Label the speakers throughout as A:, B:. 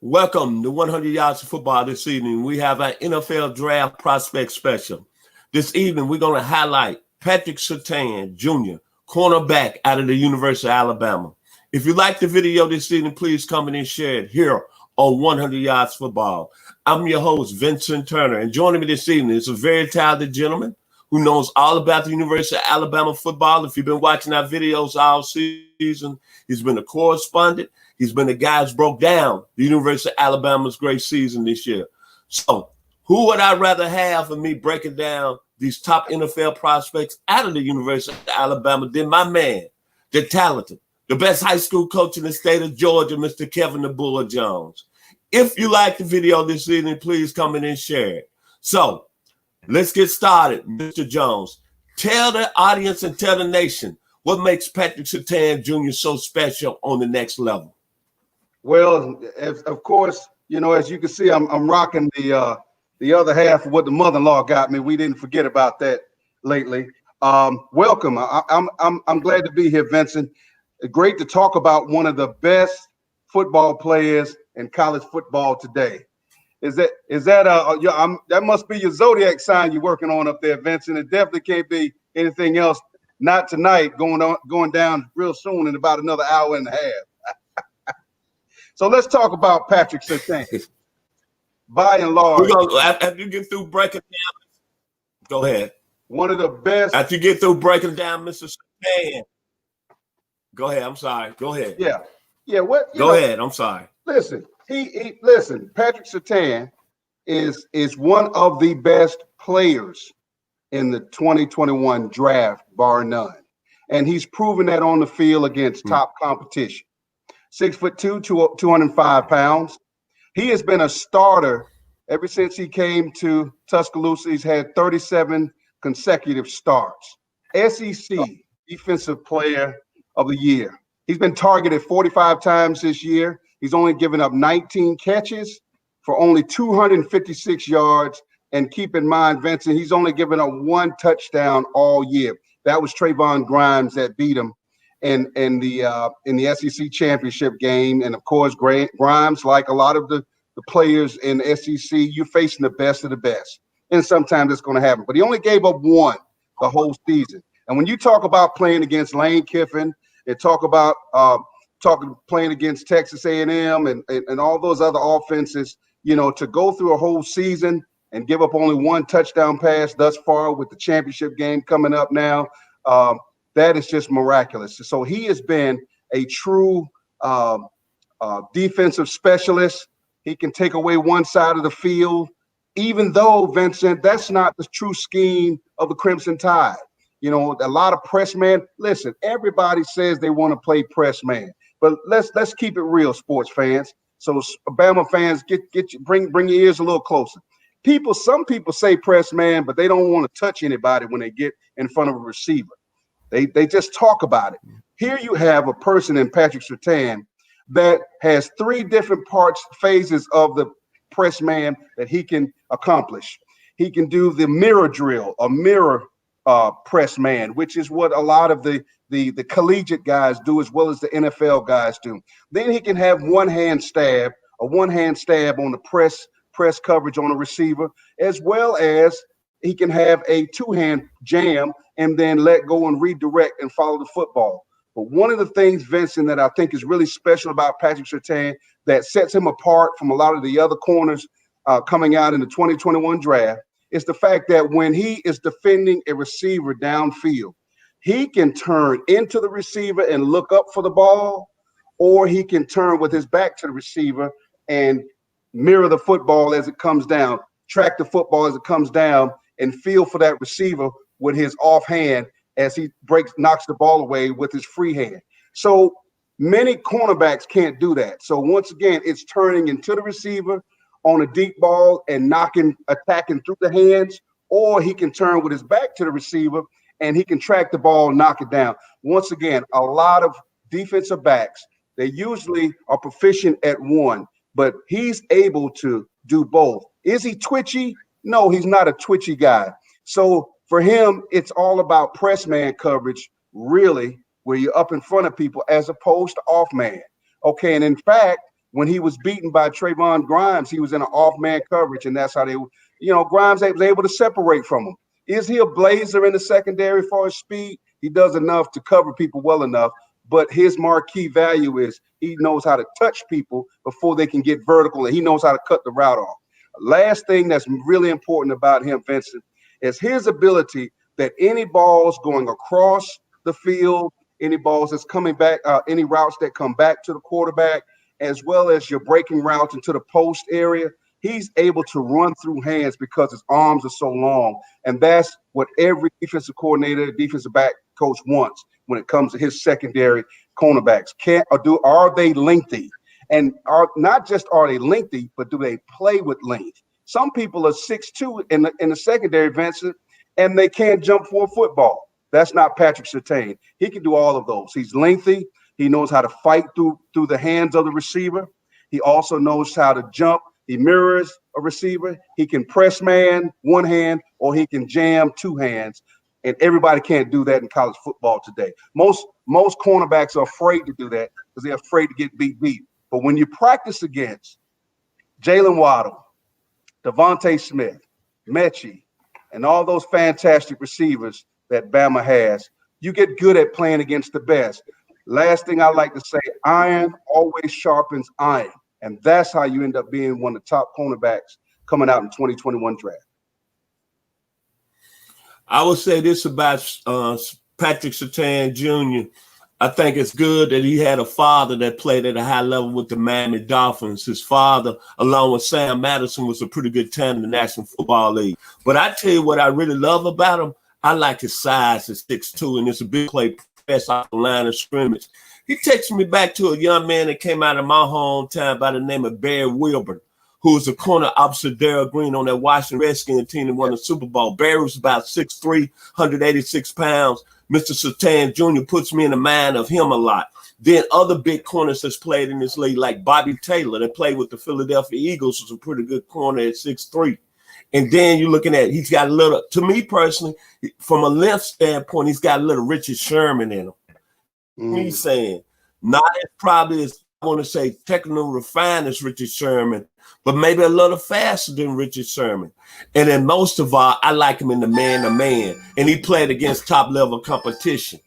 A: Welcome to 100 Yards of Football this evening. We have our NFL Draft Prospect Special. This evening, we're going to highlight Patrick Surtain, Jr., cornerback out of the University of Alabama. If you like the video this evening, please comment and share it here on 100 Yards Football. I'm your host, Vincent Turner, and joining me this evening is a very talented gentleman who knows all about the University of Alabama football. If you've been watching our videos all season, he's been a correspondent. He's been the guy who's broke down the University of Alabama's great season this year. So who would I rather have for me breaking down these top NFL prospects out of the University of Alabama than my man, the talented, the best high school coach in the state of Georgia, Mr. Kevin the Bull Jones. If you like the video this evening, please comment and share it. So let's get started, Mr. Jones. Tell the audience and tell the nation what makes Patrick Surtain Jr. so special on the next level.
B: Well, of course, you know, as you can see, I'm rocking the other half of what the mother-in-law got me. We didn't forget about that lately. Welcome. I'm glad to be here, Vincent. Great to talk about one of the best football players in college football today. That must be your zodiac sign you're working on up there, Vincent. It definitely can't be anything else. Not tonight. Going down real soon in about another hour and a half. So let's talk about Patrick Surtain. By and large,
A: after you get through breaking down, go ahead.
B: One of the best.
A: After you get through breaking down Mr. Surtain, go ahead. I'm sorry. Go ahead.
B: Yeah. What?
A: Go ahead. I'm sorry.
B: Listen, listen. Patrick Surtain is one of the best players in the 2021 draft, bar none, and he's proven that on the field against top competition. 6'2", 205 pounds. He has been a starter ever since he came to Tuscaloosa. He's had 37 consecutive starts. SEC Defensive Player of the Year. He's been targeted 45 times this year. He's only given up 19 catches for only 256 yards. And keep in mind, Vincent, he's only given up one touchdown all year. That was Trayvon Grimes that beat him in the SEC championship game. And of course, Grimes, like a lot of the players in the SEC, you're facing the best of the best. And sometimes it's going to happen. But he only gave up one the whole season. And when you talk about playing against Lane Kiffin and talk about playing against Texas A&M and all those other offenses, you know, to go through a whole season and give up only one touchdown pass thus far with the championship game coming up now, that is just miraculous. So he has been a true defensive specialist. He can take away one side of the field, even though, Vincent, that's not the true scheme of the Crimson Tide. You know, a lot of press man. Listen, everybody says they want to play press man, but let's keep it real, sports fans. So Alabama fans, bring your ears a little closer. Some people say press man, but they don't want to touch anybody when they get in front of a receiver. They just talk about it. Here you have a person in Patrick Surtain that has three different phases of the press man that he can accomplish. He can do the mirror drill, a mirror press man, which is what a lot of the collegiate guys do as well as the NFL guys do. Then he can have one-hand stab on the press coverage on a receiver, as well as he can have a two-hand jam and then let go and redirect and follow the football. But one of the things, Vincent, that I think is really special about Patrick Surtain that sets him apart from a lot of the other corners coming out in the 2021 draft is the fact that when he is defending a receiver downfield, he can turn into the receiver and look up for the ball, or he can turn with his back to the receiver and mirror the football as it comes down, track the football as it comes down, and feel for that receiver with his offhand as he knocks the ball away with his free hand. So many cornerbacks can't do that. So once again, it's turning into the receiver on a deep ball and attacking through the hands, or he can turn with his back to the receiver and he can track the ball and knock it down. Once again, a lot of defensive backs, they usually are proficient at one, but he's able to do both. Is he twitchy? No, he's not a twitchy guy. So for him, it's all about press man coverage, really, where you're up in front of people as opposed to off man. Okay, and in fact, When he was beaten by Trayvon Grimes, he was in an off-man coverage, and that's how they, Grimes was able to separate from him. Is he a blazer in the secondary for his speed? He does enough to cover people well enough, but his marquee value is he knows how to touch people before they can get vertical, and he knows how to cut the route off. Last thing that's really important about him, Vincent, is his ability that any balls going across the field, any balls that's coming back, any routes that come back to the quarterback, as well as your breaking routes into the post area, he's able to run through hands because his arms are so long. And that's what every defensive coordinator, defensive back coach wants when it comes to his secondary cornerbacks. Are they lengthy? And not just are they lengthy, but do they play with length? Some people are 6'2" in the secondary, Vincent, and they can't jump for a football. That's not Patrick Surtain. He can do all of those. He's lengthy. He knows how to fight through the hands of the receiver. He also knows how to jump. He mirrors a receiver. He can press man one hand, or he can jam two hands. And everybody can't do that in college football today. Most cornerbacks are afraid to do that because they're afraid to get beat. But when you practice against Jalen Waddle, Devontae Smith, Mechie, and all those fantastic receivers that Bama has, you get good at playing against the best. Last thing I like to say, iron always sharpens iron. And that's how you end up being one of the top cornerbacks coming out in 2021 draft.
A: I would say this about Patrick Surtain Jr. I think it's good that he had a father that played at a high level with the Miami Dolphins. His father, along with Sam Madison, was a pretty good talent in the National Football League. But I tell you what I really love about him, I like his size at 6'2", and it's a big play press off the line of scrimmage. He takes me back to a young man that came out of my hometown by the name of Barry Wilburn, who was a corner opposite Darrell Green on that Washington Redskins team that won the Super Bowl. Barry was about 6'3", 186 pounds. Mr. Surtain Jr. puts me in the mind of him a lot. Then other big corners that's played in this league, like Bobby Taylor, that played with the Philadelphia Eagles, was a pretty good corner at 6'3". And then you're looking at, he's got a little, to me personally, from a length standpoint, he's got a little Richard Sherman in him. He's saying, not as probably as, I want to say, technical refined as Richard Sherman, but maybe a little faster than Richard Sherman. And then most of all, I like him in the man-to-man. And he played against top-level competition.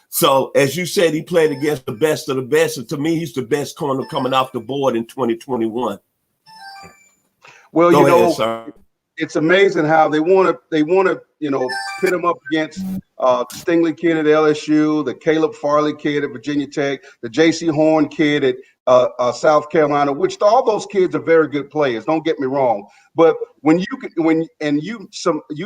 A: So, as you said, he played against the best of the best. And to me, he's the best corner coming off the board in 2021.
B: Well, Go ahead, sir. It's amazing how they want to, pit him up against the Stingley kid at LSU, the Caleb Farley kid at Virginia Tech, the J.C. Horn kid at South Carolina, which all those kids are very good players. Don't get me wrong, but you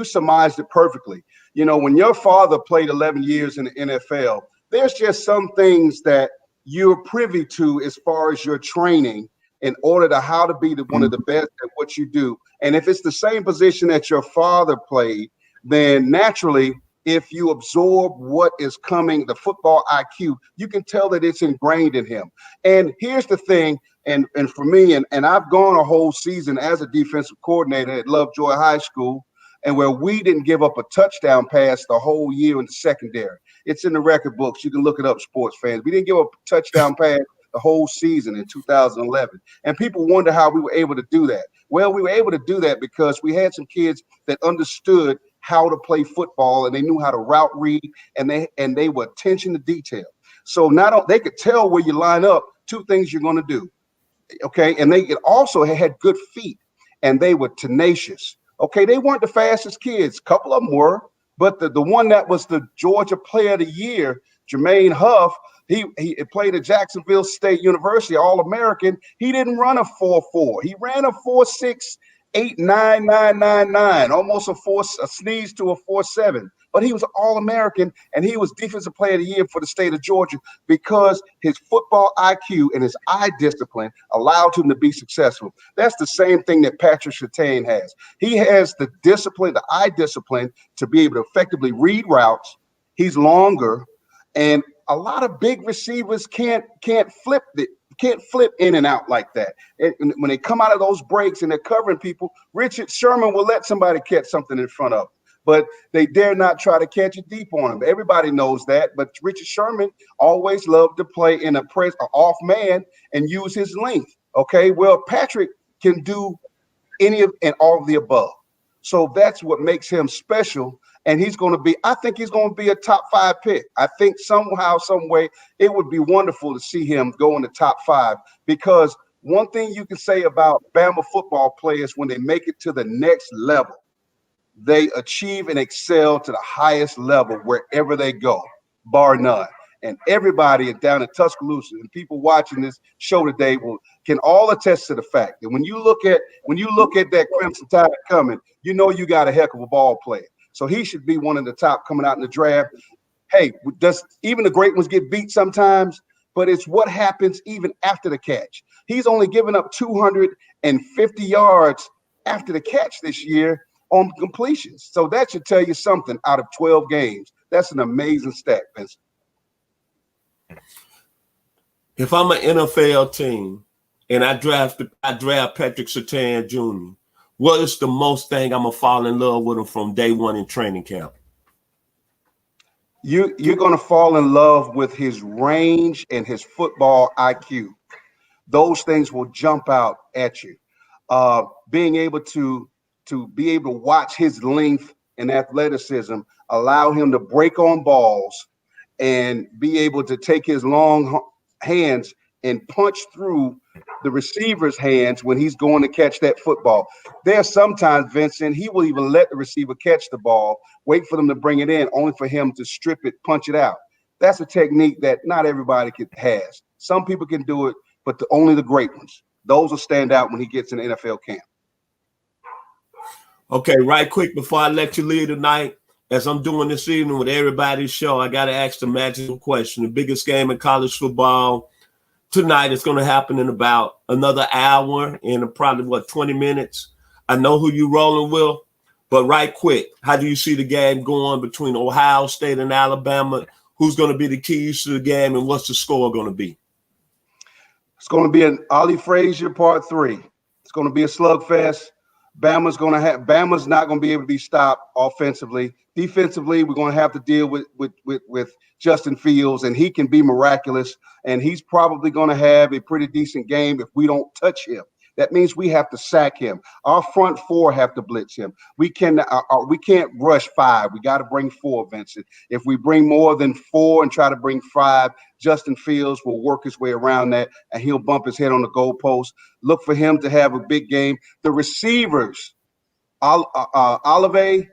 B: surmised it perfectly. When your father played 11 years in the NFL, there's just some things that you're privy to as far as your training in order to how to be one of the best at what you do. And if it's the same position that your father played, then naturally, if you absorb what is coming, the football IQ, you can tell that it's ingrained in him. And here's the thing, and for me, and I've gone a whole season as a defensive coordinator at Lovejoy High School, and where we didn't give up a touchdown pass the whole year in the secondary. It's in the record books. You can look it up, sports fans. We didn't give up a touchdown pass the whole season in 2011. And people wonder how we were able to do that. Well, we were able to do that because we had some kids that understood how to play football, and they knew how to route read, and they were attention to detail. So they could tell where you line up, two things you're going to do. Okay. And they also had good feet, and they were tenacious. Okay. They weren't the fastest kids. A couple of them were, but the one that was the Georgia Player of the Year, Jermaine Huff, he played at Jacksonville State University, All-American. He didn't run a 4.4. He ran a 4.6, 8.9, almost a sneeze to a 4.7. But he was All-American, and he was Defensive Player of the Year for the state of Georgia because his football IQ and his eye discipline allowed him to be successful. That's the same thing that Patrick Surtain has. He has the discipline, the eye discipline, to be able to effectively read routes. He's longer, and a lot of big receivers can't flip in and out like that. And when they come out of those breaks and they're covering people, Richard Sherman will let somebody catch something in front of them, but they dare not try to catch it deep on him. Everybody knows that, but Richard Sherman always loved to play in a press, off man, and use his length. Okay, well, Patrick can do any of and all of the above. So that's what makes him special. And he's going to be, I think he's going to be a top 5 pick. I think somehow, some way, it would be wonderful to see him go in the top 5, because one thing you can say about Bama football players, when they make it to the next level, they achieve and excel to the highest level wherever they go, bar none. And everybody down in Tuscaloosa and people watching this show today can all attest to the fact that when you look at that Crimson Tide coming, you know you got a heck of a ball player. So he should be one of the top coming out in the draft. Hey, does even the great ones get beat sometimes? But it's what happens even after the catch. He's only given up 250 yards after the catch this year on completions. So that should tell you something out of 12 games. That's an amazing stat, Vincent.
A: If I'm an NFL team and I draft Patrick Surtain Jr., what is the most thing I'm gonna fall in love with him from day one in training camp?
B: You're gonna fall in love with his range and his football IQ. Those things will jump out at you. Being able to watch his length and athleticism, allow him to break on balls and be able to take his long hands and punch through the receiver's hands when he's going to catch that football. There's sometimes, Vincent, he will even let the receiver catch the ball, wait for them to bring it in, only for him to strip it, punch it out. That's a technique that not everybody has. Some people can do it, but only the great ones. Those will stand out when he gets in the NFL camp.
A: Okay, right quick before I let you leave tonight, as I'm doing this evening with everybody's show, I got to ask the magical question. The biggest game in college football tonight is going to happen in about another hour, in probably, 20 minutes. I know who you rolling with, but right quick, how do you see the game going between Ohio State and Alabama? Who's going to be the keys to the game, and what's the score going to be?
B: It's going to be an Ollie Frazier part 3. It's going to be a slugfest. Bama's not going to be able to be stopped offensively. Defensively, we're going to have to deal with Justin Fields, and he can be miraculous, and he's probably going to have a pretty decent game if we don't touch him. That means we have to sack him. Our front 4 have to blitz him. We can't rush 5. We got to bring 4, Vincent. If we bring more than 4 and try to bring 5, Justin Fields will work his way around that, and he'll bump his head on the goalpost. Look for him to have a big game. The receivers, Olave,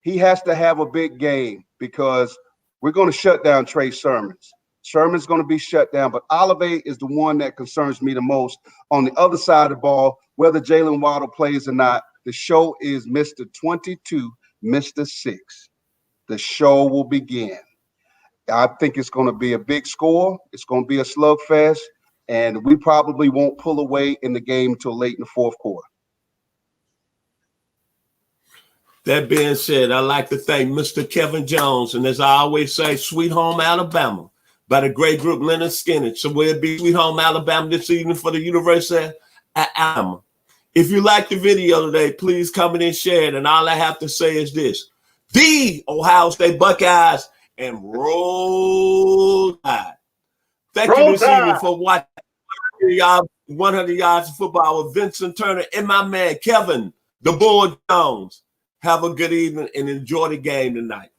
B: he has to have a big game because we're going to shut down Trey Sermons. Sherman's going to be shut down, but Olave is the one that concerns me the most. On the other side of the ball, whether Jalen Waddle plays or not, the show is Mr. 22, Mr. 6. The show will begin. I think it's going to be a big score. It's going to be a slugfest, and we probably won't pull away in the game until late in the fourth quarter.
A: That being said, I'd like to thank Mr. Kevin Jones, and as I always say, Sweet Home Alabama, by the great group Leonard Skinner. So we'll be Sweet Home Alabama this evening for the University of Alabama. If you like the video today, please comment and share it. And all I have to say is this: the Ohio State Buckeyes and roll tide. Thank you this evening for watching 100 Yards of Football with Vincent Turner and my man Kevin, the Bull Jones. Have a good evening and enjoy the game tonight.